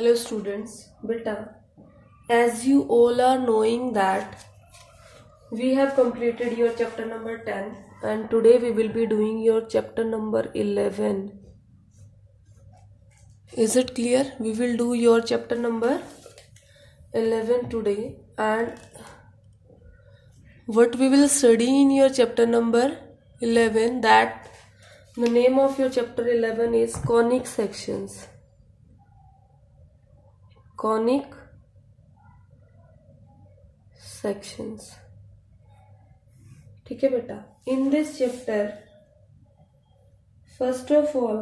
Hello students, beta, as you all are knowing that we have completed your chapter number 10 and today we will be doing your chapter number 11. Is it clear? We will do your chapter number 11 today, and what we will study in your chapter number 11, that the name of your chapter 11 is conic sections. Conic sections. ठीक है बेटा. In this chapter, first of all,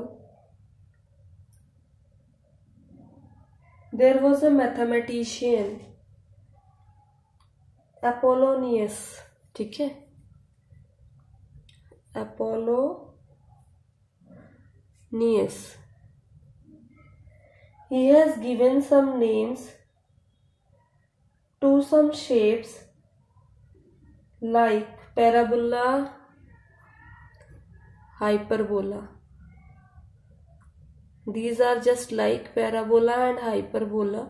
there was a mathematician Apollonius. ठीक है, Apollonius. He has given some names to some shapes like parabola, hyperbola. These are just like parabola and hyperbola.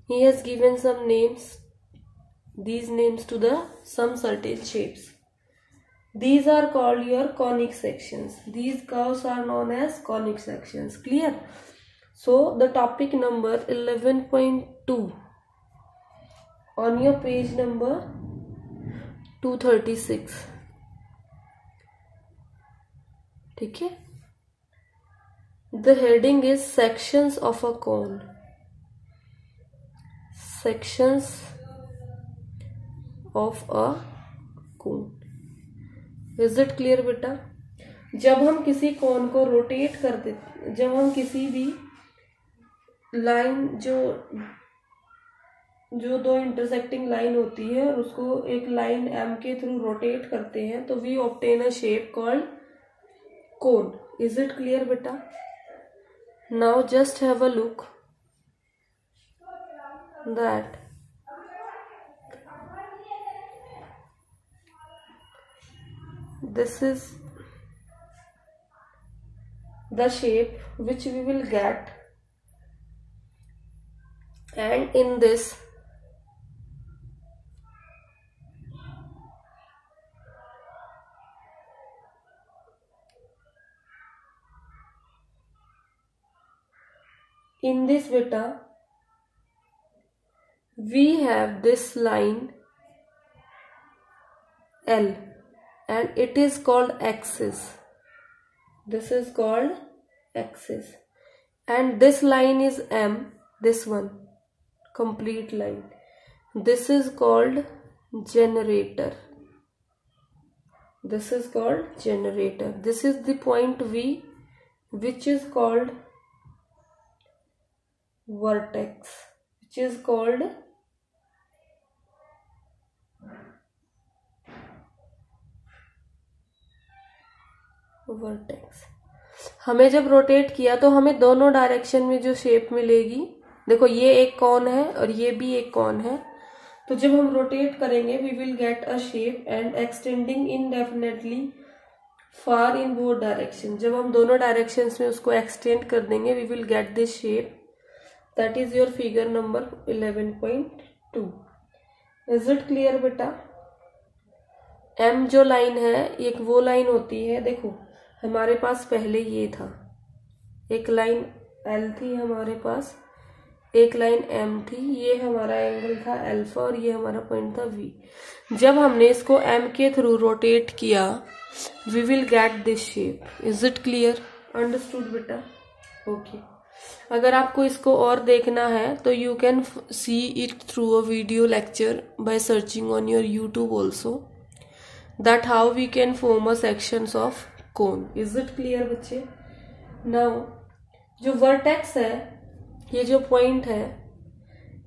He has given some names, these names to the some certain shapes. These are called your conic sections. These curves are known as conic sections. Clear? So the topic number 11.2 on your page number 236. ठीक है. The heading is sections of a cone. Sections of a cone. Is it clear बेटा? जब हम किसी कोन को rotate कर देते, जब हम किसी भी लाइन जो दो इंटरसेक्टिंग लाइन होती है और उसको एक लाइन एम के थ्रू रोटेट करते हैं, तो we obtain a shape called cone. Is it clear बेटा? Now just have a look that this is the shape which we will get, and in this beta we have this line L and it is called axis. This is called axis, and this line is M, this one complete line. This is called generator. This is called generator. This is the point V, which is called vertex, which is called vertex. हमें जब rotate किया तो हमें दोनों direction में जो shape मिलेगी, देखो ये एक कॉन है और ये भी एक कॉन है, तो जब हम रोटेट करेंगे we will get a shape and extending indefinitely far in both direction. जब हम दोनों डायरेक्शंस में उसको एक्सटेंड कर देंगे we will get this shape. That is your figure number 11.2. Is it clear बेटा? एम जो लाइन है एक वो लाइन होती है, देखो हमारे पास पहले ये था, एक लाइन एल थी हमारे पास, एक लाइन एम थी, ये हमारा एंगल था अल्फा और ये हमारा पॉइंट था वी. जब हमने इसको एम के थ्रू रोटेट किया we will get this shape. Is it clear? Understood बेटा? ओके. अगर आपको इसको और देखना है तो you can see it through a video lecture by searching on your YouTube also, that how we can form a sections of cone. Is it clear बच्चे? Now जो vertex है, ये जो point है,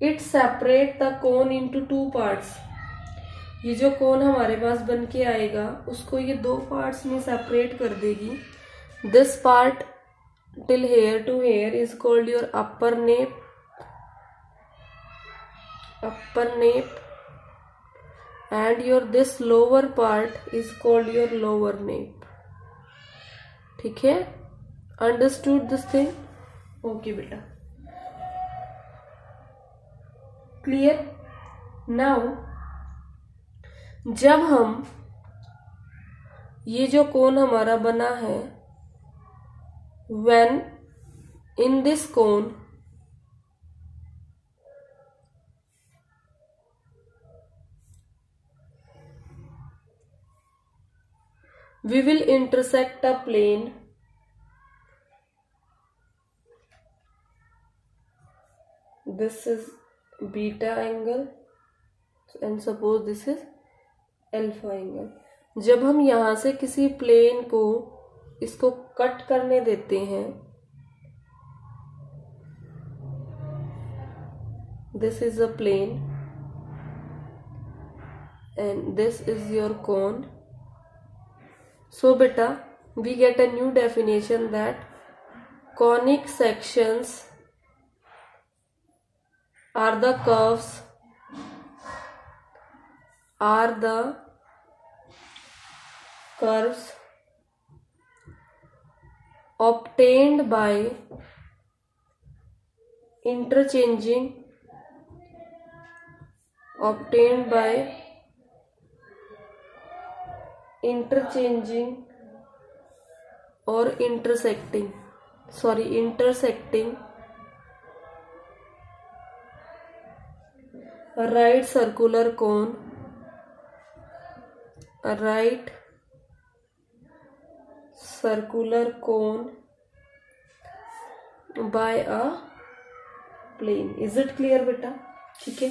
it separate the cone into two parts. ये जो cone हमारे पास बन के आएगा उसको ये दो parts में separate कर देगी. This part till here to here is called your upper nape, and your this lower part is called your lower nape. ठीक है? Understood this thing? ओके बेटा. क्लियर? नाउ जब हम ये जो कोन हमारा बना है, when in this cone we will intersect a plane this is beta angle and suppose this is alpha angle. जब हम यहां से किसी प्लेन को इसको कट करने देते हैं, this is a plane and this is your cone. So beta, we get a new definition that conic sections are the curves obtained by interchanging or intersecting a right circular cone by a plane. Is it clear बेटा? ठीक है,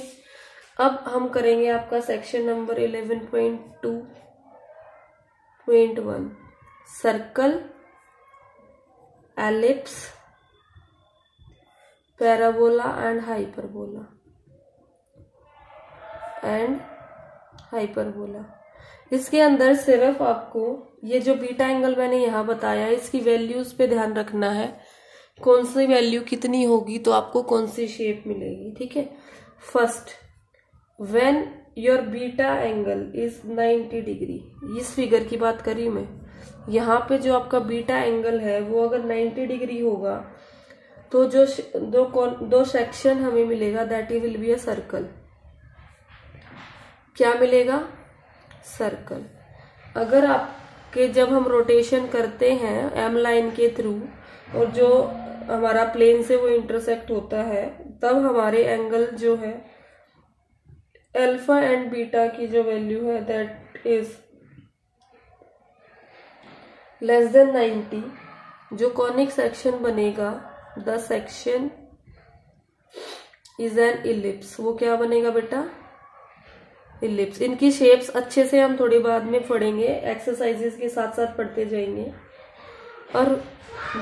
अब हम करेंगे आपका section number 11.2.1 circle, ellipse, parabola and hyperbola. इसके अंदर सिर्फ आपको ये जो बीटा एंगल मैंने यहाँ बताया, इसकी वैल्यूज पे ध्यान रखना है, कौन सी वैल्यू कितनी होगी तो आपको कौन सी शेप मिलेगी। ठीक है, first when your beta angle is 90 degree, इस फिगर की बात करी मैं, यहाँ पे जो आपका बीटा एंगल है वो अगर 90 डिग्री होगा तो जो दो सेक्शन हमें मिलेगा that will be a circle. क्या मिलेगा? सर्कल। अगर आपके जब हम रोटेशन करते हैं एम लाइन के थ्रू और जो हमारा प्लेन से वो इंटरसेक्ट होता है, तब हमारे एंगल जो है अल्फा एंड बीटा की जो वैल्यू है दैट इज लेस देन 90। जो कॉनिक सेक्शन बनेगा, the section is an ellipse. वो क्या बनेगा बेटा? इलिप्स। इनकी शेप्स अच्छे से हम थोड़ी बाद में पढ़ेंगे, एक्सरसाइजेस के साथ साथ पढ़ते जाएंगे। और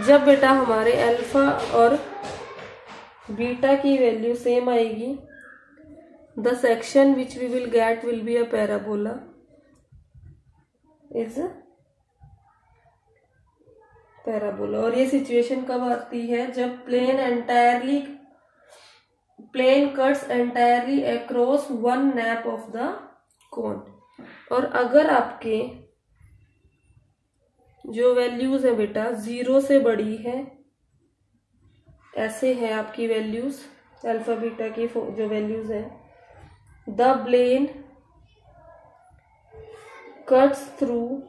जब बेटा हमारे अल्फा और बीटा की वैल्यू सेम आएगी, the section which we will get will be a parabola is parabola. और ये सिचुएशन कब आती है? जब plane cuts entirely across one nappe of the cone. और अगर आपके जो वैल्यूज है बेटा 0 से बड़ी है, ऐसे है आपकी वैल्यूज अल्फा बीटा की जो वैल्यूज है, the plane cuts through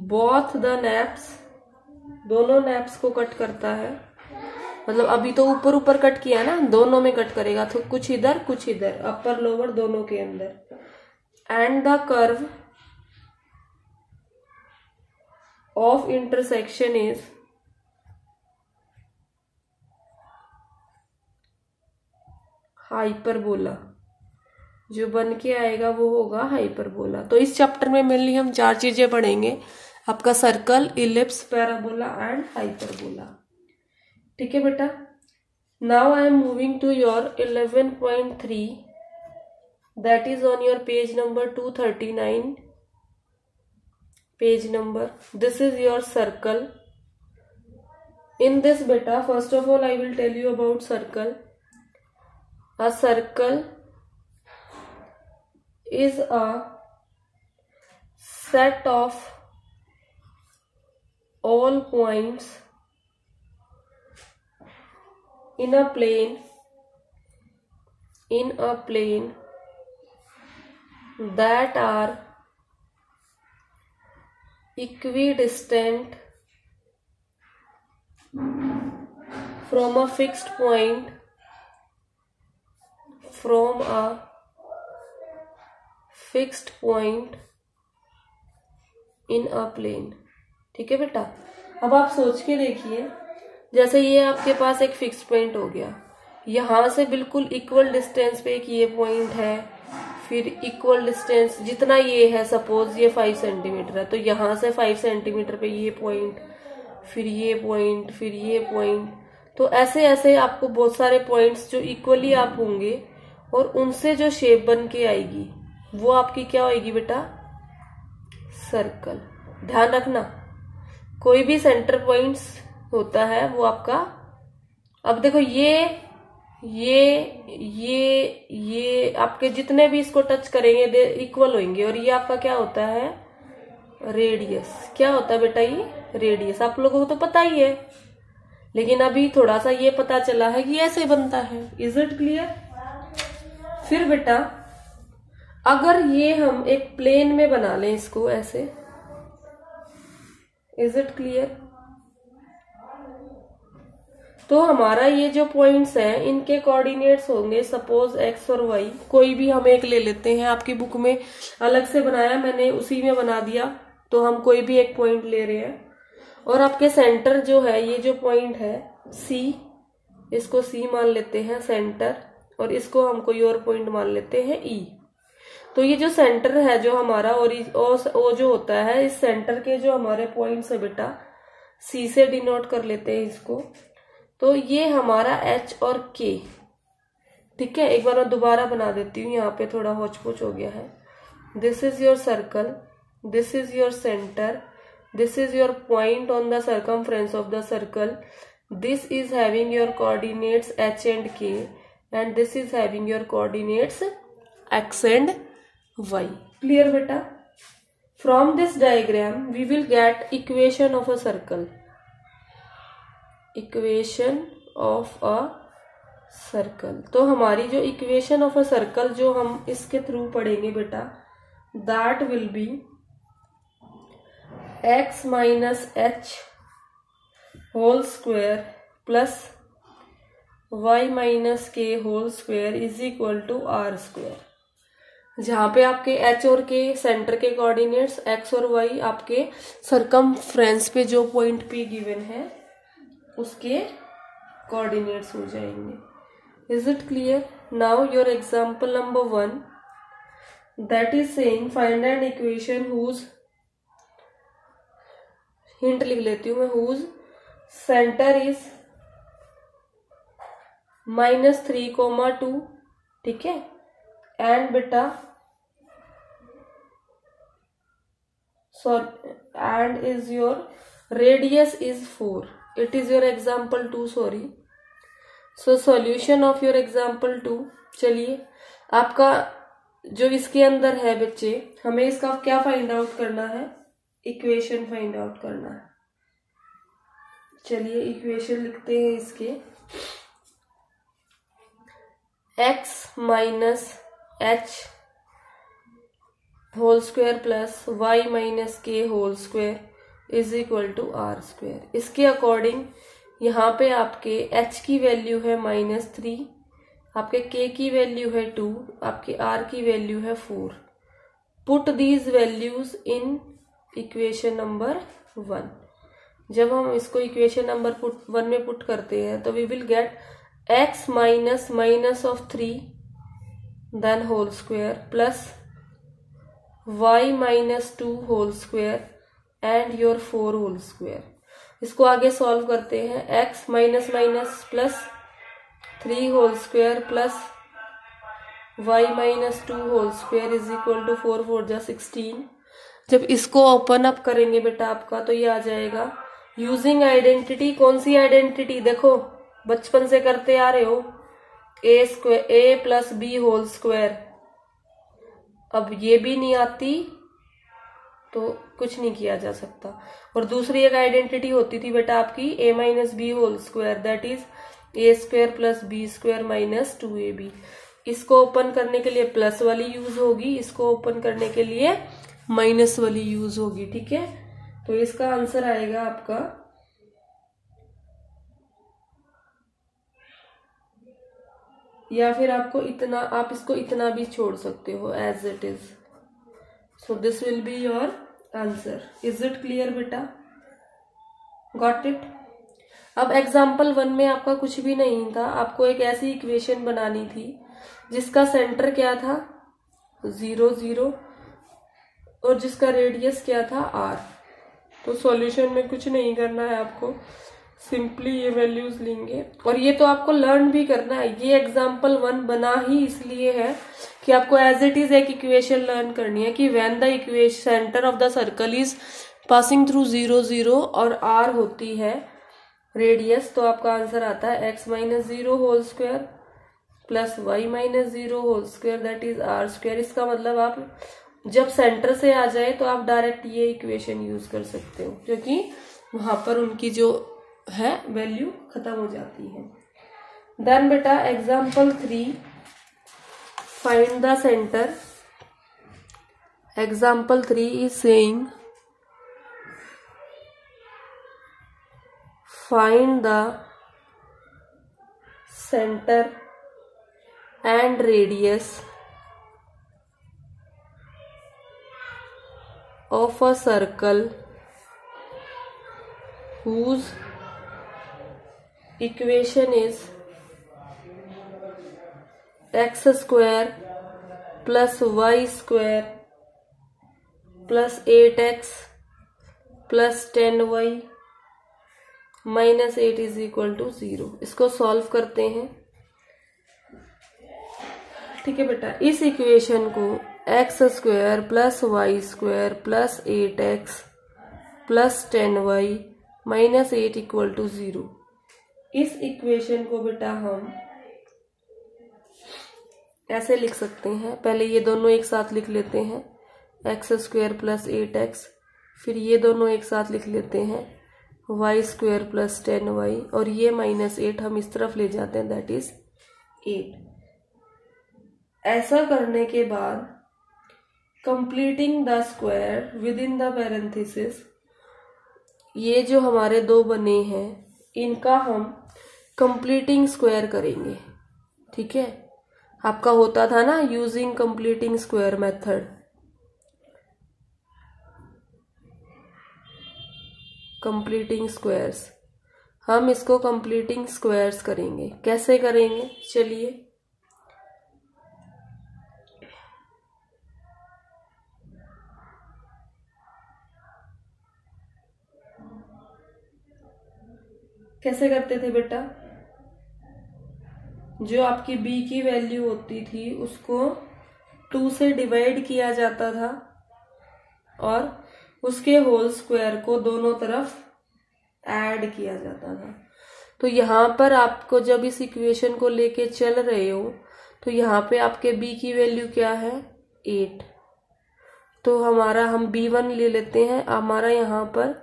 both the nappes, दोनों नैप्स को कट करता है। मतलब अभी तो ऊपर ऊपर कट किया ना, दोनों में कट करेगा, तो कुछ इधर कुछ इधर, अपर लोअर दोनों के अंदर। And the curve of intersection is hyperbola. जो बन के आएगा वो होगा हाइपरबोला। तो इस चैप्टर में मेनली हम 4 चीजें पढ़ेंगे, आपका circle, ellipse, parabola and hyperbola. ठीक है बेटा। Now I am moving to your 11.3 that is on your page number 239 page number. This is your circle. In this बेटा first of all I will tell you about circle. A circle is a set of all points in a plane in a plane that are equidistant from a fixed point in a plane। ठीक है बेटा, अब आप सोच के देखिए, जैसे ये आपके पास एक फिक्स पॉइंट हो गया, यहां से बिल्कुल इक्वल डिस्टेंस पे एक ये पॉइंट है, फिर इक्वल डिस्टेंस जितना ये है, सपोज ये 5 सेंटीमीटर है, तो यहां से 5 सेंटीमीटर पे ये पॉइंट, फिर ये पॉइंट, फिर ये पॉइंट। तो ऐसे ऐसे आपको बहुत सारे पॉइंट्स जो इक्वली आप होंगे और उनसे जो शेप बन के आएगी वो आपकी क्या होगी बेटा? सर्कल। ध्यान रखना, कोई भी सेंटर पॉइंट्स होता है वो आपका, अब देखो ये आपके जितने भी इसको टच करेंगे दे इक्वल होंगे, और ये आपका क्या होता है? रेडियस। क्या होता है बेटा? ये रेडियस। आप लोगों को तो पता ही है, लेकिन अभी थोड़ा सा ये पता चला है कि ऐसे बनता है। Is it clear? फिर बेटा अगर ये हम एक प्लेन में बना लें इसको ऐसे, इज इट क्लियर? तो हमारा ये जो पॉइंट्स हैं इनके कोऑर्डिनेट्स होंगे, सपोज एक्स और वाई, कोई भी हम एक ले लेते हैं। आपकी बुक में अलग से बनाया, मैंने उसी में बना दिया, तो हम कोई भी एक पॉइंट ले रहे हैं। और आपके सेंटर जो है, ये जो पॉइंट है सी, इसको सी मान लेते हैं सेंटर, और इसको हम कोई और पॉइंट मान लेते हैं ई। तो ये जो सेंटर है जो हमारा, और वो जो होता है, इस सेंटर के जो हमारे पॉइंट्स है बेटा, सी से डिनोट कर लेते हैं इसको। तो ये हमारा एच और के। ठीक है, एक बार मैं दोबारा बना देती हूँ, यहाँ पे थोड़ा होच-पोच हो गया है। This is your circle, this is your centre, this is your point on the circumference of the circle, this is having your coordinates h and k, and this is having your coordinates x and y. Clear beta? From this diagram we will get equation of a circle. Equation of a circle. तो हमारी जो equation of a circle जो हम इसके through पढ़ेंगे बेटा, that will be x minus h whole square plus y minus k whole square is equal to r square। जहां पे आपके h और k सेंटर के कोऑर्डिनेट्स, x और y आपके सर्कमफ्रेंस पे जो पॉइंट p गिवन है उसके कोऑर्डिनेट्स हो जाएंगे। Is it clear? Now your example number 1, that is saying find an equation whose, hint लिख लेती हूँ मैं, हुज सेंटर इज -3,2। ठीक है, एंड बेटा and is your radius is 4। It is your example 2, sorry. So solution of your example 2। चलिए, आपका जो इसके अंदर है बच्चे, हमें इसका क्या फाइंड आउट करना है? इक्वेशन फाइंड आउट करना है। चलिए इक्वेशन लिखते हैं इसके, x minus h whole square plus y minus k whole square is equal to r square. इसके अकॉर्डिंग यहाँ पे आपके h की वैल्यू है -3, आपके k की वैल्यू है 2, आपके r की वैल्यू है 4। Put these values in equation number 1। जब हम इसको इक्वेशन नंबर 1 में पुट करते हैं तो we will get x minus minus of 3 then whole square plus y minus 2 whole square and your 4 whole square. इसको आगे सॉल्व करते हैं। x minus minus plus 3 whole square plus y minus 2 whole square is equal to 4 4 जा 16। जब इसको open up करेंगे बेटा आपका, तो ये आ जाएगा यूजिंग आइडेंटिटी। कौन सी आइडेंटिटी? देखो बचपन से करते आ रहे हो, a plus B whole square. अब ये भी नहीं आती तो कुछ नहीं किया जा सकता। और दूसरी एक आइडेंटिटी होती थी बेटा आपकी a minus B whole square, that is a square plus B square minus 2ab। इसको ओपन करने के लिए प्लस वाली यूज होगी, इसको ओपन करने के लिए माइनस वाली यूज होगी। ठीक है, तो इसका आंसर आएगा आपका या फिर आपको इतना, आप इसको इतना भी छोड़ सकते हो as it is. So this will be your answer. Is it clear बेटा? Got it? अब एग्जाम्पल 1 में आपका कुछ भी नहीं था, आपको एक ऐसी इक्वेशन बनानी थी जिसका सेंटर क्या था 0 0 और जिसका रेडियस क्या था r। तो सॉल्यूशन में कुछ नहीं करना है आपको, सिंपली ये वैल्यूज लेंगे और ये तो आपको लर्न भी करना है। ये एग्जाम्पल 1 बना ही इसलिए है कि आपको एज इट इज एक इक्वेशन लर्न करनी है कि when the equation centre of the circle is passing through 0 0 और r होती है रेडियस, तो आपका आंसर आता है x minus 0 whole square plus y minus 0 whole square that is r square. इसका मतलब आप जब सेंटर से आ जाए तो आप डायरेक्ट ये इक्वेशन यूज कर सकते हो, क्योंकि वहां पर उनकी जो है वैल्यू खत्म हो जाती है। देन बेटा example 3, find the centre. Example 3 is saying find the center and radius of a circle whose equation is x square plus y square plus 8x plus 10y minus 8 is equal to 0। इसको solve करते हैं। ठीक है बेटा, इस equation को x square plus y square plus 8x plus 10y minus 8 equal to 0, इस equation को बेटा हम ऐसे लिख सकते हैं। पहले ये दोनों एक साथ लिख लेते हैं, एक्स स्क्वायर प्लस 8x, फिर ये दोनों एक साथ लिख लेते हैं वाई स्क्वायर प्लस 10y और ये माइनस 8 हम इस तरफ ले जाते हैं दैट इज 8। ऐसा करने के बाद completing the square with in the parenthesis, ये जो हमारे दो बने हैं इनका हम कंप्लीटिंग स्क्वायर करेंगे। ठीक है, आपका होता था ना using completing square method. Completing squares, हम इसको कंप्लीटिंग स्क्वायर्स करेंगे। कैसे करेंगे चलिए, कैसे करते थे बेटा? जो आपकी b की वैल्यू होती थी उसको 2 से डिवाइड किया जाता था और उसके होल स्क्वायर को दोनों तरफ ऐड किया जाता था। तो यहाँ पर आपको जब इस इक्वेशन को लेके चल रहे हो तो यहाँ पे आपके b की वैल्यू क्या है 8, तो हमारा हम b1 ले लेते हैं। हमारा यहाँ पर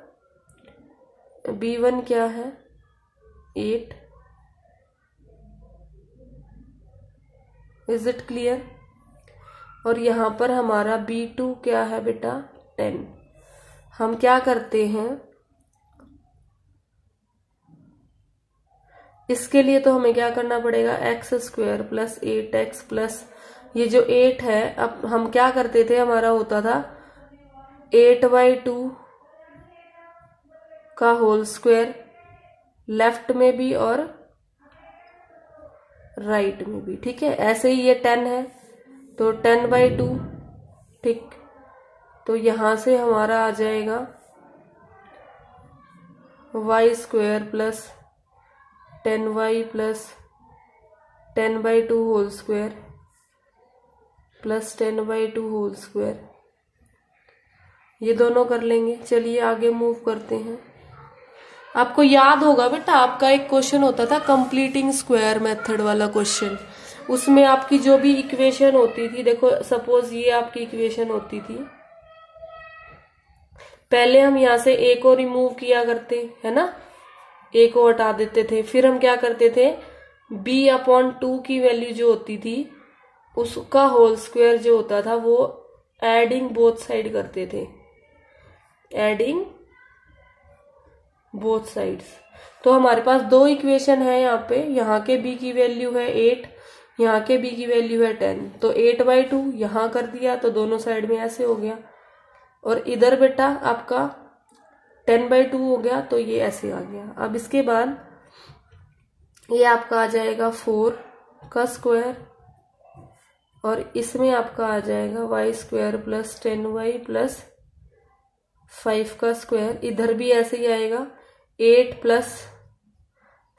b1 क्या है 8। Is it clear? और यहाँ पर हमारा b2 क्या है बेटा 10। हम क्या करते हैं, इसके लिए तो हमें क्या करना पड़ेगा x square plus 8x plus ये जो 8 है, अब हम क्या करते थे, हमारा होता था 8/2 का होल स्क्वायर लेफ्ट में भी और राइट में भी। ठीक है, ऐसे ही ये 10 है तो 10/2। ठीक, तो यहां से हमारा आ जाएगा y square plus 10y plus 10/2 whole square plus 10/2 whole square. ये दोनों कर लेंगे। चलिए आगे मूव करते हैं। आपको याद होगा बेटा आपका एक क्वेश्चन होता था कंप्लीटिंग स्क्वायर मेथड वाला क्वेश्चन, उसमें आपकी जो भी इक्वेशन होती थी, देखो सपोज ये आपकी इक्वेशन होती थी, पहले हम यहाँ से a को रिमूव किया करते है ना, a को हटा देते थे, फिर हम क्या करते थे b/2 की वैल्यू जो होती थी उसका होल स्क्वायर जो होता था वो एडिंग बोथ साइड करते थे, एडिंग बोथ साइड्स। तो हमारे पास दो इक्वेशन है यहाँ पे, यहाँ के b की वैल्यू है 8, यहाँ के b की वैल्यू है 10। तो 8/2 यहाँ कर दिया तो दोनों साइड में ऐसे हो गया, और इधर बेटा आपका 10/2 हो गया तो ये ऐसे आ गया। अब इसके बाद ये आपका आ जाएगा 4 का स्क्वायर, और इसमें आपका आ जाएगा y² प्लस 10y प्लस 5 का स्क्वायर। इधर भी ऐसे ही आएगा 8 plus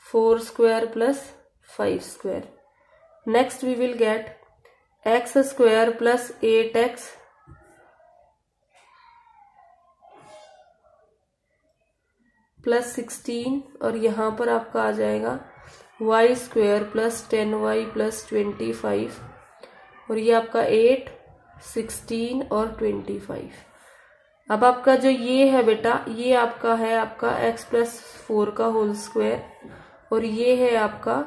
4² plus 5²। Next we will get x² plus 8x plus 16, और यहाँ पर आपका आ जाएगा y² प्लस 10y प्लस 25, और ये आपका 8, 16 और 25। अब आपका जो ये है बेटा, ये आपका है आपका x प्लस 4 का होल स्क्वायर, और ये है आपका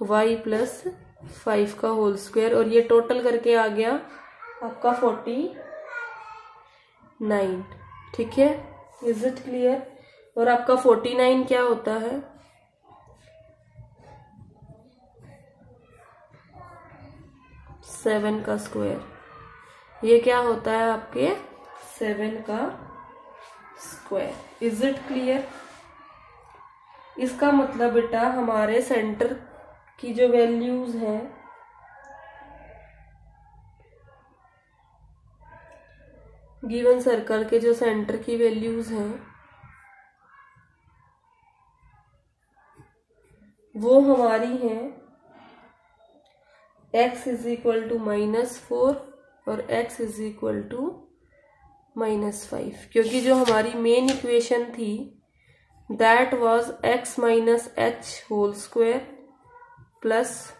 y प्लस 5 का होल स्क्वायर, और ये टोटल करके आ गया आपका 49। ठीक है, इज इट क्लियर? और आपका 49 क्या होता है? सेवन का स्क्वायर। ये क्या होता है आपके 7 का स्क्वायर। Is it clear? इसका मतलब बेटा हमारे सेंटर की जो वैल्यूज हैं गिवन सर्कल के, जो सेंटर की वैल्यूज हैं वो हमारी हैं x इज इक्वल टू -4 और x इज इक्वल टू -5, क्योंकि जो हमारी मेन इक्वेशन थी that was x minus h whole square plus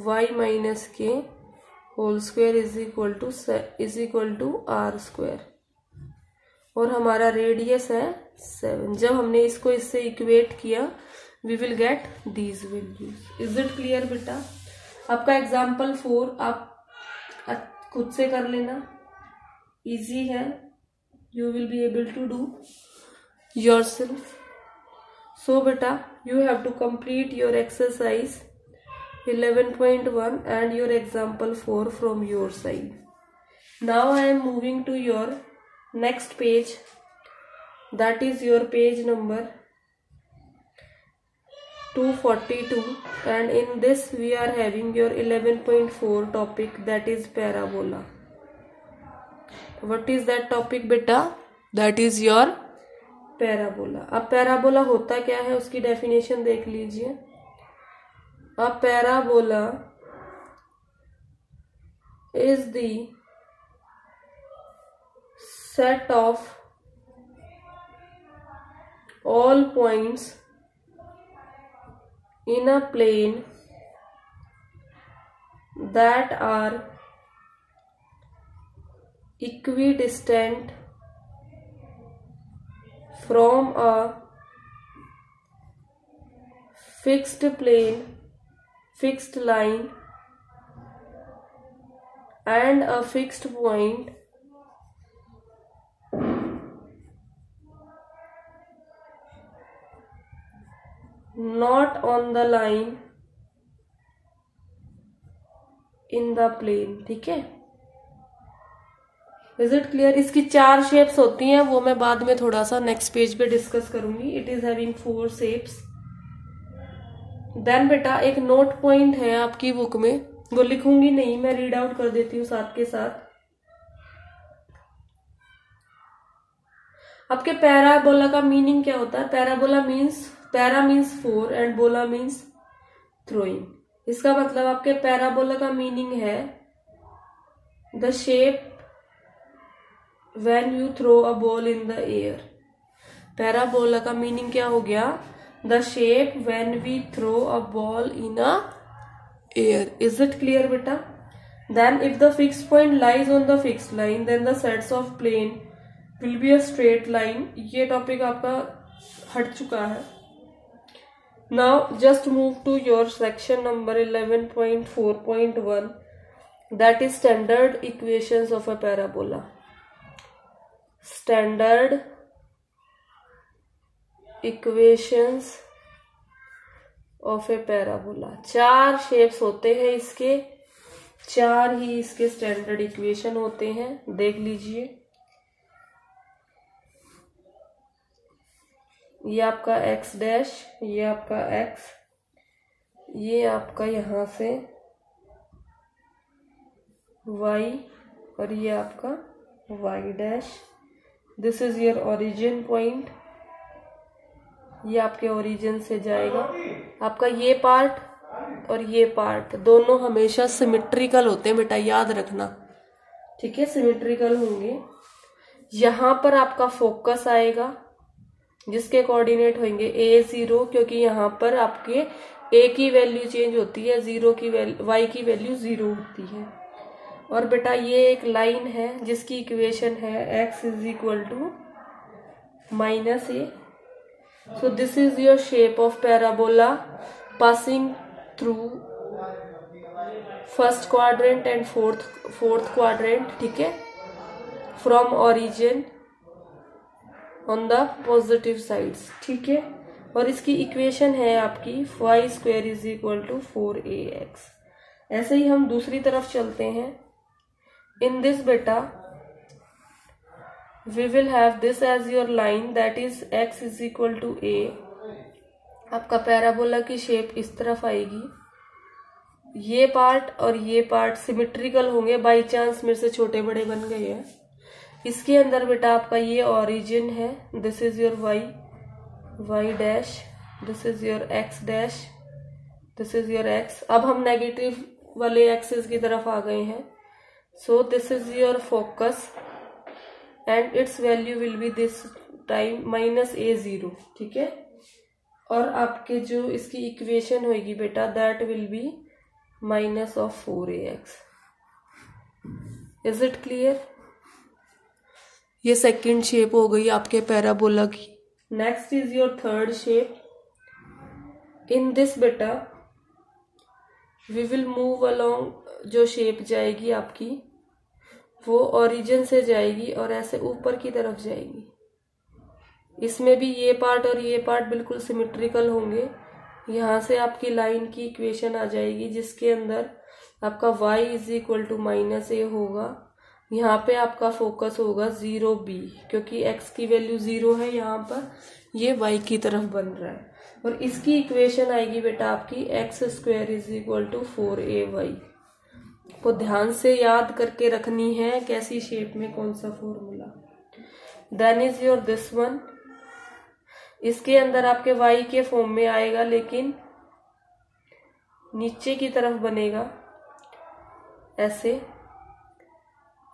y minus k whole square is equal to r square, और हमारा रेडियस है 7। जब हमने इसको इससे इक्वेट किया we will get these values. Is it clear बेटा? आपका एग्जाम्पल 4 आप खुद से कर लेना, इजी है, you will be able to do yourself. So बेटा you have to complete your exercise 11.1 and your example 4 from your side. Now I am moving to your next page, that is your page number 242, and in this we are having your 11.4 topic, that is parabola. What is that topic beta? That is your parabola. अब parabola होता क्या है उसकी definition देख लीजिए। A parabola is the set of all points in a plane that are equidistant from a fixed plane, fixed line and a fixed point not on the line in the plane। ठीक है, is it clear? इसकी 4 shapes होती हैं, वो मैं बाद में थोड़ा सा नेक्स्ट पेज पे डिस्कस करूंगी। It is having 4 shapes. Then बेटा एक नोट पॉइंट है आपकी बुक में, वो लिखूंगी नहीं, मैं रीड आउट कर देती हूँ साथ के साथ। आपके पैराबोला का मीनिंग क्या होता है? Parabola means, para means 4 and bola means throwing. इसका मतलब आपके पैराबोला का मीनिंग है the shape when you throw a ball in the air. Parabola का मीनिंग क्या हो गया? The shape when we throw a ball in a air. Is it clear बेटा? Then if the fix point lies on the fixed line then the sets of plane will be a straight line. ये topic आपका हट चुका है। Now just move to your section number 11.4.1 that is standard equations of a parabola. Standard equations of a parabola. 4 shapes होते हैं इसके, 4 ही इसके standard equation होते हैं, देख लीजिए। ये आपका x डैश, ये आपका x, ये आपका यहां से y और ये आपका y dash. This is your origin point, ये आपके ओरिजिन से जाएगा। आपका ये पार्ट और ये पार्ट दोनों हमेशा सिमेट्रिकल होते हैं बेटा, याद रखना, ठीक है, सिमेट्रिकल होंगे। यहां पर आपका फोकस आएगा जिसके कोऑर्डिनेट होंगे a0, क्योंकि यहां पर आपके a की वैल्यू चेंज होती है, y की वैल्यू 0 होती है। और बेटा ये एक लाइन है जिसकी इक्वेशन है x is equal to -a। So this is your shape of parabola passing through first quadrant and fourth quadrant, ठीक है, from origin on the positive sides, ठीक है। और इसकी इक्वेशन है आपकी y² is equal to 4ax। ऐसे ही हम दूसरी तरफ चलते हैं। इन दिस बेटा we will have this as your line, that is x is equal to a। आपका पैराबोला की शेप इस तरफ आएगी, ये पार्ट और ये पार्ट सिमेट्रिकल होंगे, बाई चांस मेरे से छोटे बड़े बन गए हैं। इसके अंदर बेटा आपका ये ओरिजिन है, this is your y dash, this is your x dash, this is your x। अब हम नेगेटिव वाले एक्सिस की तरफ आ गए हैं। So this is your focus and it's value will be this time -a0, ठीक है। और आपके जो इसकी इक्वेशन होगी बेटा, that will B -4ax। Is it clear? ये सेकंड शेप हो गई आपके पैराबोला की। Next is your third shape. In this बेटा वी विल मूव अलोंग, जो शेप जाएगी आपकी वो ओरिजिन से जाएगी और ऐसे ऊपर की तरफ जाएगी। इसमें भी ये पार्ट और ये पार्ट बिल्कुल सिमेट्रिकल होंगे। यहाँ से आपकी लाइन की इक्वेशन आ जाएगी जिसके अंदर आपका y is equal to -a होगा। यहाँ पे आपका फोकस होगा 0b, क्योंकि x की वैल्यू 0 है, यहाँ पर ये y की तरफ बन रहा है। और इसकी इक्वेशन आएगी बेटा आपकी x² is equal to 4ay। को ध्यान से याद करके रखनी है कैसी शेप में कौन सा formula. Then is your this one, इसके अंदर आपके y के फॉर्म में आएगा लेकिन नीचे की तरफ बनेगा ऐसे।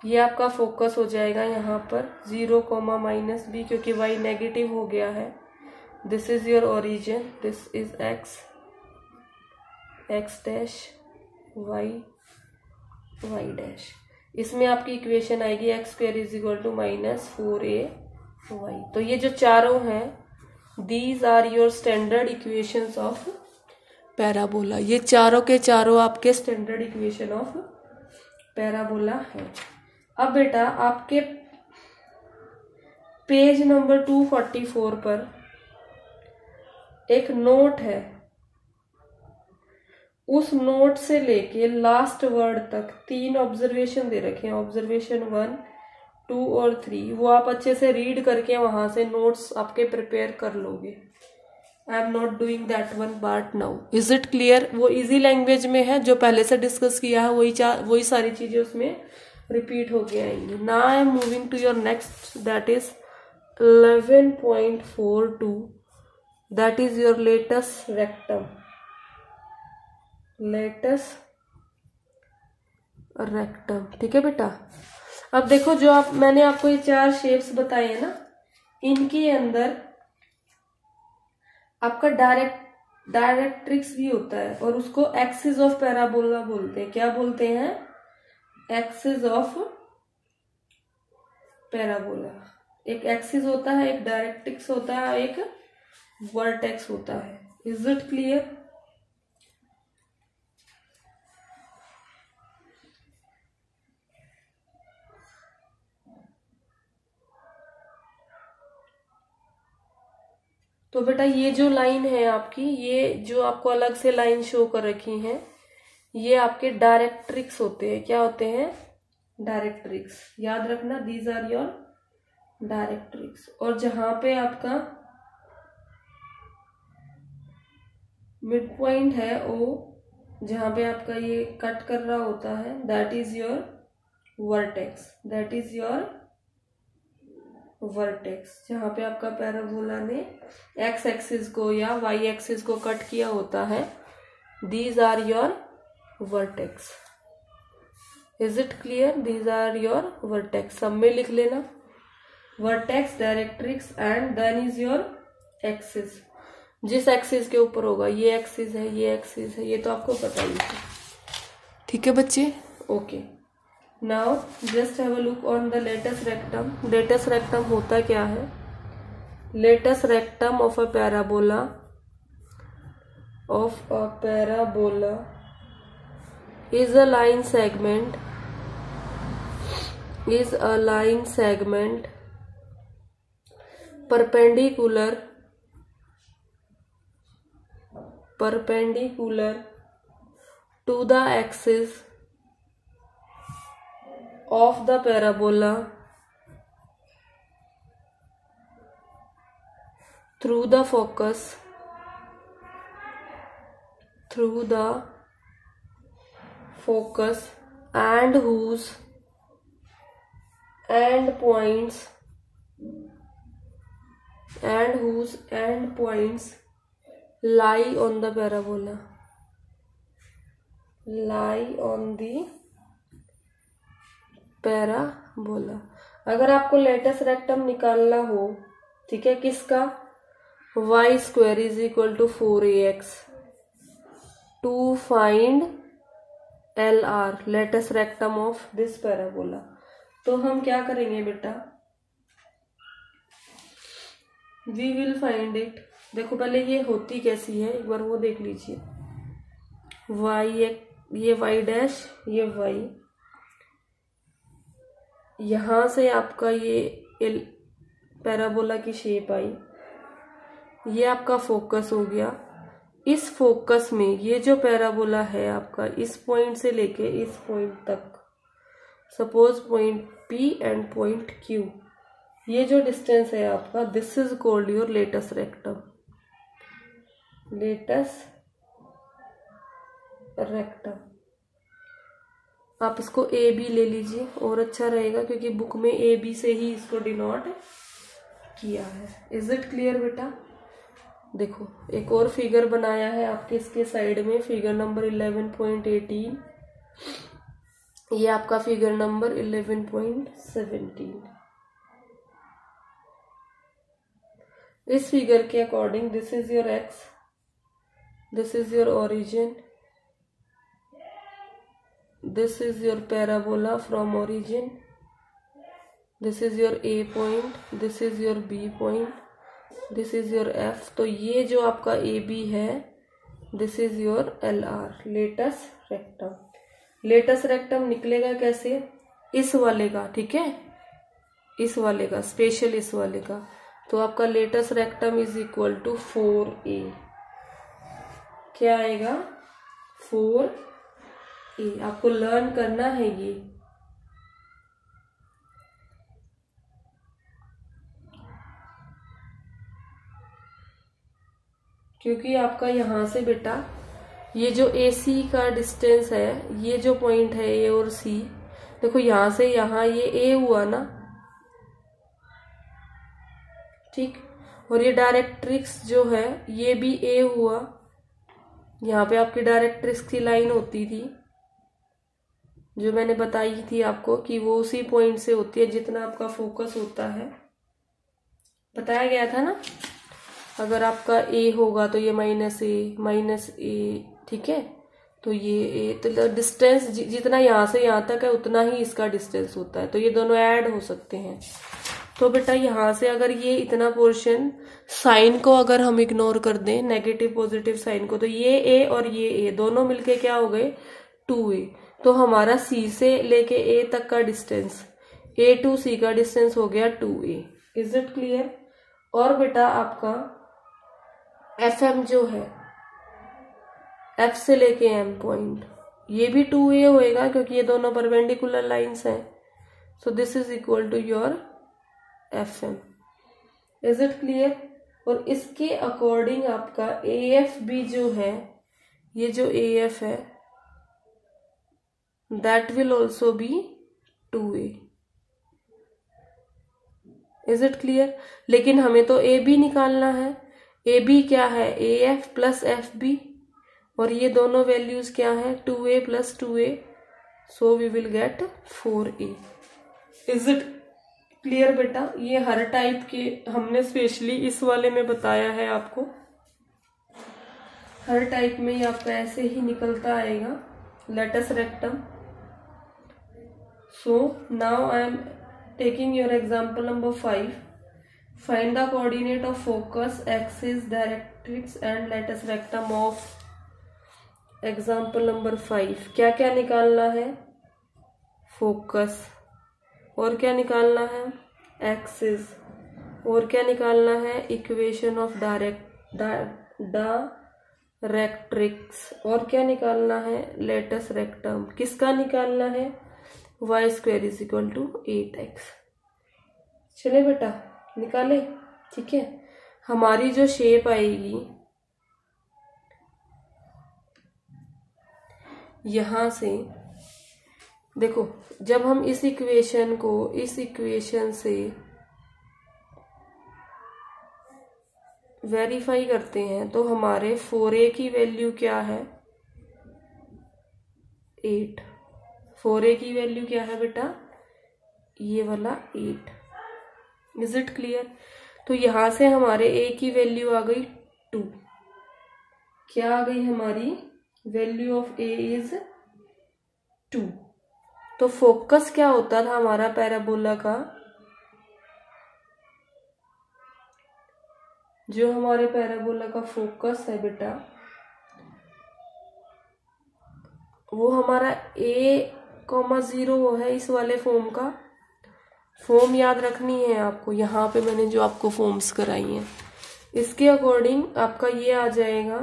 ये आपका फोकस हो जाएगा यहाँ पर 0, -b, क्योंकि y नेगेटिव हो गया है। This is your origin, this is x dash, y dash. इसमें आपकी इक्वेशन आएगी x² is equal to -4ay। तो ये जो चारों हैं, these are your standard equations of parabola. ये चारों के चारों आपके स्टैंडर्ड इक्वेशन ऑफ पैराबोला है। अब बेटा आपके पेज नंबर 244 पर एक नोट है, उस नोट से लेके लास्ट वर्ड तक 3 ऑब्जर्वेशन दे रखे हैं, ऑब्जर्वेशन 1, 2 और 3। वो आप अच्छे से रीड करके वहां से नोट्स आपके प्रिपेयर कर लोगे। I am not doing that one part now. Is it clear? वो इजी लैंग्वेज में है, जो पहले से डिस्कस किया है वही सारी चीजें उसमें रिपीट होके आएंगी। Now I am moving to your next, that is 11.42, that is your latus rectum. ठीक है बेटा। अब देखो, जो मैंने आपको ये 4 शेप्स बताए हैं ना, इनके अंदर आपका डायरेक्ट्रिक्स भी होता है और उसको एक्सिस ऑफ पैराबोला बोलते हैं। क्या बोलते हैं? Axis of parabola. एक एक्सिस होता है, एक डायरेक्ट्रिक्स होता है, एक वर्टेक्स होता है। Is it clear? तो बेटा ये जो लाइन है आपकी, ये जो आपको अलग से लाइन शो कर रखी है, ये आपके डायरेक्ट्रिक्स होते हैं। क्या होते हैं? डायरेक्ट्रिक्स। याद रखना, दीज आर योर डायरेक्ट्रिक्स। और जहां पे आपका मिड पॉइंट है ओ, जहां पे आपका ये कट कर रहा होता है, that is your vertex. That is your vertex. जहां पे आपका पैराबोला ने एक्स एक्सिस को या वाई एक्सिस को कट किया होता है, these are your vertex. Is it clear? These are your vertex. सब में लिख लेना, vertex, directrix and then is your axis. जिस एक्सिस के ऊपर होगा, ये एक्सिस है, ये एक्सिस है, ये तो आपको पता ही है। ठीक है बच्चे? Okay, now just have a look on the latus rectum. Latus rectum होता क्या है? Latus rectum of a parabola is a line segment perpendicular to the axis of the parabola through the focus and whose end points lie on the parabola. अगर आपको latus rectum निकालना हो, ठीक है, किसका? y square is equal to 4ax to find LR, latus rectum of this parabola. तो हम क्या करेंगे बेटा? We will find it. देखो पहले ये होती कैसी है, एक बार वो देख लीजिए। ये y डैश, ये y, यहां से आपका ये पैराबोला की शेप आई, ये आपका फोकस हो गया। इस फोकस में ये जो पैराबोला है आपका, इस पॉइंट से लेके इस पॉइंट तक, suppose point P and point Q, ये जो डिस्टेंस है आपका, this is called your latus rectum. आप इसको AB ले लीजिए और अच्छा रहेगा, क्योंकि बुक में AB से ही इसको डिनोट किया है। इज इट क्लियर बेटा? देखो एक और फिगर बनाया है आपके इसके साइड में, फिगर नंबर 11.18। ये आपका फिगर नंबर 11.17। इस फिगर के according this is your x, this is your origin, this is your parabola from origin, this is your A point, this is your B point, this is your F। तो ये जो आपका AB है, this is your LR, latus rectum. Latus rectum निकलेगा कैसे? इस वाले का, ठीक है, इस वाले का, स्पेशल इस वाले का। तो आपका latus rectum is equal to 4A। क्या आएगा? 4A। आपको लर्न करना है ये। क्योंकि आपका यहां से बेटा ये जो AC का डिस्टेंस है, ये जो पॉइंट है A और C, देखो यहां से यहां ये A हुआ ना, ठीक, और ये डायरेक्ट्रिक्स जो है ये भी A हुआ। यहाँ पे आपकी डायरेक्ट्रिक्स की लाइन होती थी, जो मैंने बताई थी आपको कि वो उसी पॉइंट से होती है जितना आपका फोकस होता है, बताया गया था ना। अगर आपका A होगा तो ये -A, ठीक है, तो ये A, तो डिस्टेंस जितना यहाँ से यहाँ तक है उतना ही इसका डिस्टेंस होता है, तो ये दोनों ऐड हो सकते हैं। तो बेटा यहाँ से अगर ये इतना पोर्शन, साइन को अगर हम इग्नोर कर दें, नेगेटिव पॉजिटिव साइन को, तो ये A और ये A दोनों मिलके क्या हो गए? 2A। तो हमारा C से लेके A तक का डिस्टेंस, A to C का डिस्टेंस हो गया 2A। Is it clear? और बेटा आपका एफ एम जो है, एफ से लेके एम पॉइंट, ये भी 2a होएगा क्योंकि ये दोनों परपेंडिकुलर लाइंस हैं. So this is equal to your F M. Is it clear? और इसके अकॉर्डिंग आपका ए एफ भी जो है, ये जो ए एफ है that will also be 2a. Is it clear? लेकिन हमें तो ए बी निकालना है. ए बी क्या है? A F plus F B, और ये दोनों वैल्यूज क्या है? 2a plus 2a. So we will get 4a. Is it clear बेटा? ये हर टाइप के हमने स्पेशली इस वाले में बताया है आपको. हर टाइप में ये आपका ऐसे ही निकलता आएगा, latus rectum. So now I am taking your example number 5. Find the coordinate of focus, axis, directrix and latus rectum of example number 5. क्या क्या निकालना है? फोकस. और क्या निकालना है? एक्सिस. और क्या निकालना है? Equation of directrix. और क्या निकालना है? Latus rectum. किसका निकालना है? y square is equal to 8x. चले बेटा निकाले. ठीक है. हमारी जो शेप आएगी यहां से, देखो जब हम इस इक्वेशन को इस इक्वेशन से वेरीफाई करते हैं तो हमारे 4a की वैल्यू क्या है? 8. 4a की वैल्यू क्या है बेटा? ये वाला 8. Is it clear? तो यहां से हमारे a की वैल्यू आ गई 2. क्या आ गई हमारी? Value of a is 2. तो फोकस क्या होता था हमारा पैराबोला का? जो हमारे पैराबोला का फोकस है बेटा, वो हमारा a,0 है. इस वाले फॉर्म का फॉर्म याद रखनी है आपको. यहाँ पे मैंने जो आपको फॉर्म्स कराई हैं इसके अकॉर्डिंग आपका ये आ जाएगा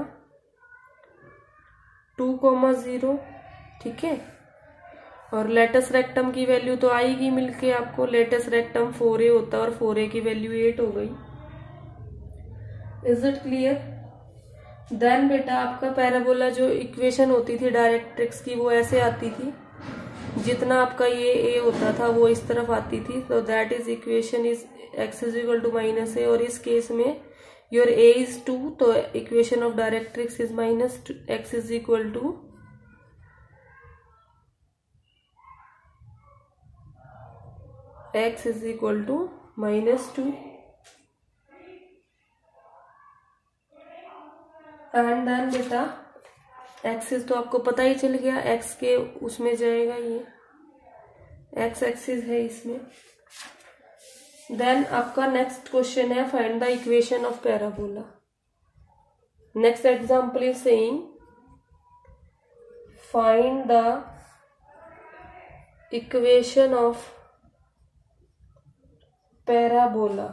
2,0. ठीक है. और लेटस रेक्टम की वैल्यू तो आएगी मिलके आपको. लेटस रेक्टम 4a होता है और 4a की वैल्यू 8 हो गई. Is it clear? देन बेटा आपका पैराबोला जो इक्वेशन होती थी डायरेक्ट्रिक्स की वो ऐसे आती थी. जितना आपका ये a होता था वो इस तरफ आती थी. तो that is equation is x is equal to -a. और इस केस में योर a इज 2, तो equation of directrix is -x is equal to x is equal to -2. And then बेटा एक्सिस तो आपको पता ही चल गया, x के उसमें जाएगा, ये x एक्सिस है इसमें. देन आपका नेक्स्ट क्वेश्चन है find the equation of parabola. Next example is saying find the equation of parabola.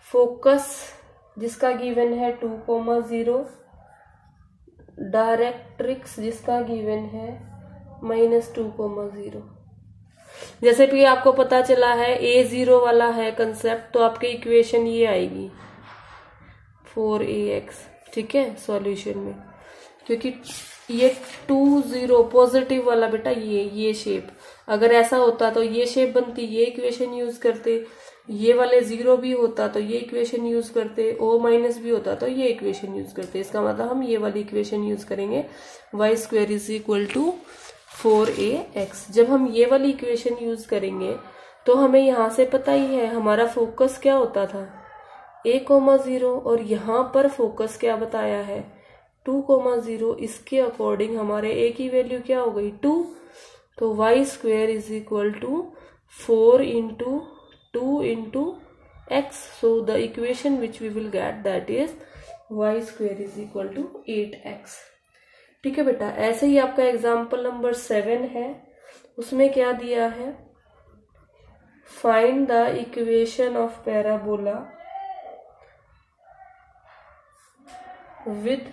Focus जिसका गिवन है 2,0, डायरेक्ट्रिक्स जिसका गिवन है -2,0. जैसे कि आपको पता चला है a0 वाला है कंसेप्ट, तो आपकी इक्वेशन ये आएगी 4ax. ठीक है सॉल्यूशन में, क्योंकि ये 2,0 पॉजिटिव वाला बेटा ये शेप, अगर ऐसा होता तो ये शेप बनती, ये इक्वेशन यूज करते. ये वाले 0 भी होता तो ये इक्वेशन यूज करते. O- भी होता तो ये इक्वेशन यूज करते. इसका मतलब हम ये वाली इक्वेशन यूज करेंगे y square is equal to 4ax. जब हम ये वाली इक्वेशन यूज करेंगे तो हमें यहाँ से पता ही है हमारा फोकस क्या होता था a,0, और यहाँ पर फोकस क्या बताया है 2,0. इसके अकॉर्डिंग हमारे a की वैल्यू क्या हो गई 2. तो y square is equal to 4 into 2 into x. So the equation which we will get that is y square is equal to 8x. ठीक है बेटा. ऐसे ही आपका एग्जाम्पल नंबर 7 है, उसमें क्या दिया है find the equation of parabola with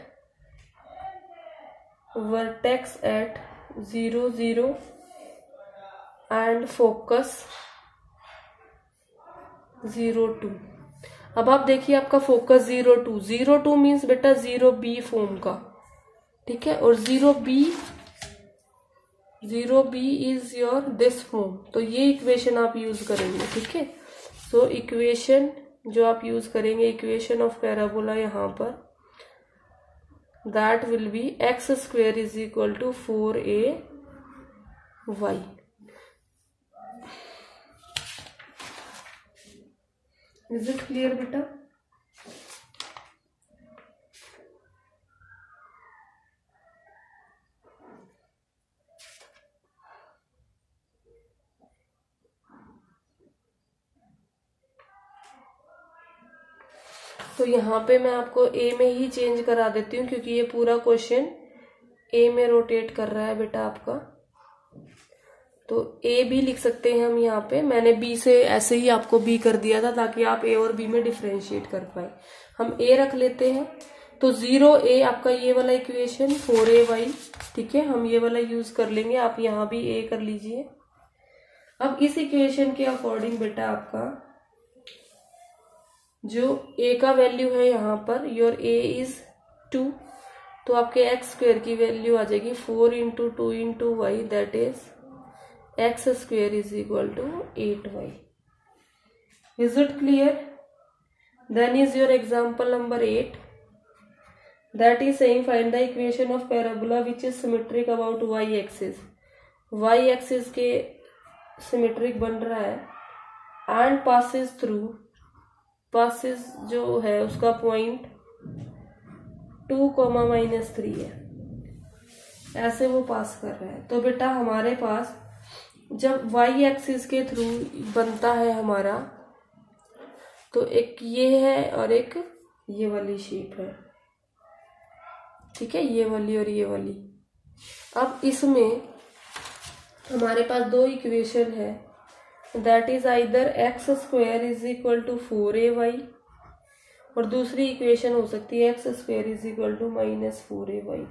vertex at 0 0 and focus 0 2। अब आप देखिए आपका फोकस 0 2, 0 2 मीन्स बेटा 0B फॉर्म का, ठीक है, और 0B is your this form. तो ये इक्वेशन आप यूज करेंगे, ठीक है। सो इक्वेशन जो आप यूज करेंगे, इक्वेशन ऑफ पैराबोला यहाँ पर, that will be x square is equal to 4ay। Is it clear बेटा? तो यहाँ पे मैं आपको ए में ही चेंज करा देती हूँ, क्योंकि ये पूरा क्वेश्चन ए में रोटेट कर रहा है बेटा आपका। तो ए भी लिख सकते हैं हम यहाँ पे। मैंने बी से ऐसे ही आपको बी कर दिया था ताकि आप ए और बी में डिफ्रेंशिएट कर पाए। हम ए रख लेते हैं। तो 0a आपका ये वाला इक्वेशन 4ay, ठीक है, हम ये वाला यूज कर लेंगे। आप यहाँ भी ए कर लीजिए। अब इस इक्वेशन के अकॉर्डिंग बेटा आपका जो a का वैल्यू है यहाँ पर, योर a इज 2, तो आपके x स्क्वेयर की वैल्यू आ जाएगी 4 into 2 into y, that is x square is equal to 8y। Is it clear? Then is your example number 8, that is saying find the equation of parabola which is symmetric about y axis. y axis के symmetric बन रहा है and passes जो है उसका point 2,-3 है, ऐसे वो पास कर रहा है। तो बेटा हमारे पास जब y एक्सिस के थ्रू बनता है हमारा, तो एक ये है और एक ये वाली शेप है, ठीक है, ये वाली और ये वाली। अब इसमें हमारे पास दो इक्वेशन है, that is either x square is equal to 4ay और दूसरी इक्वेशन हो सकती है x square is equal to -4ay,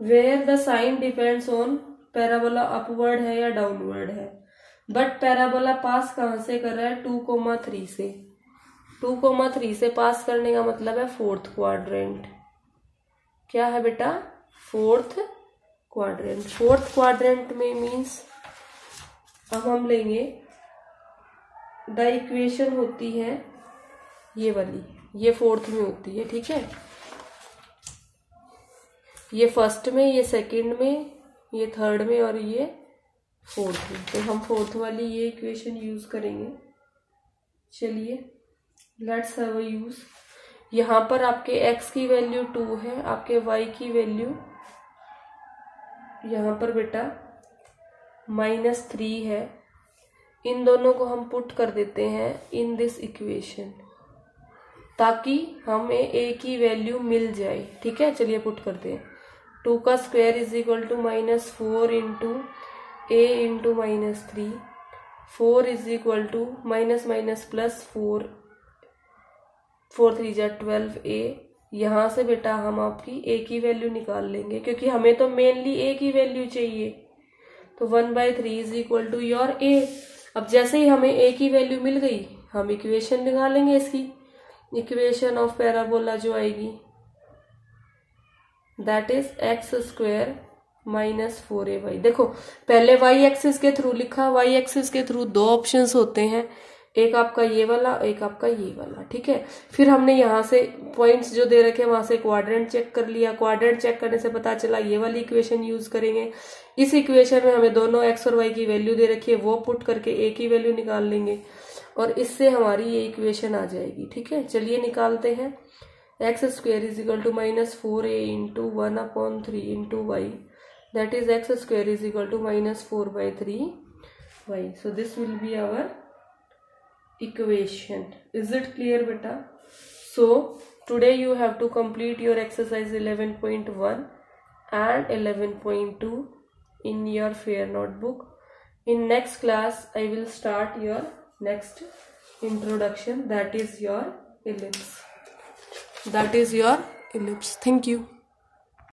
where the sign depends on parabola upward है या डाउनवर्ड है। बट पैराबोला पास कहाँ से कर रहा है? 2,3 से। 2,3 से पास करने का मतलब है फोर्थ क्वाड्रेंट। क्या है बेटा? Fourth quadrant. फोर्थ क्वाड्रेंट में मीन्स अब हम लेंगे द इक्वेशन होती है ये वाली, ये फोर्थ में होती है, ठीक है, ये फर्स्ट में, ये सेकंड में, ये थर्ड में और ये फोर्थ में। तो हम फोर्थ वाली ये इक्वेशन यूज करेंगे। चलिए लेट्स हैव अ यूज। यहाँ पर आपके x की वैल्यू 2 है, आपके y की वैल्यू यहाँ पर बेटा -3 है। इन दोनों को हम पुट कर देते हैं इन दिस इक्वेशन ताकि हमें a की वैल्यू मिल जाए, ठीक है। चलिए पुट करते हैं। 2 का square is equal to -4 into a into -3, 4 is equal to +4, 4 3 जा 12a। यहाँ से बेटा हम आपकी a की वैल्यू निकाल लेंगे क्योंकि हमें तो मेनली a की वैल्यू चाहिए। तो 1/3 is equal to your a। अब जैसे ही हमें a की वैल्यू मिल गई, हम इक्वेशन निकालेंगे इसकी, इक्वेशन ऑफ पैराबोला जो आएगी that is x square -4ay। देखो पहले y एक्सिस के थ्रू लिखा, y एक्सिस के थ्रू दो ऑप्शंस होते हैं, एक आपका ये वाला, एक आपका ये वाला, ठीक है। फिर हमने यहाँ से पॉइंट्स जो दे रखे वहां से क्वाड्रेंट चेक कर लिया। क्वाड्रेंट चेक करने से पता चला ये वाली इक्वेशन यूज करेंगे। इस इक्वेशन में हमें दोनों x और y की वैल्यू दे रखी है, वो पुट करके a की वैल्यू निकाल लेंगे और इससे हमारी ये इक्वेशन आ जाएगी, ठीक है। चलिए निकालते हैं। x square is equal to -4a into 1/3 into y, that is x square is equal to -4/3y। So this will be our equation. Is it clear beta? So today you have to complete your exercise 11.1 and 11.2 in your fair notebook. In next class I will start your next introduction, that is your ellipse. ellipse. Thank you.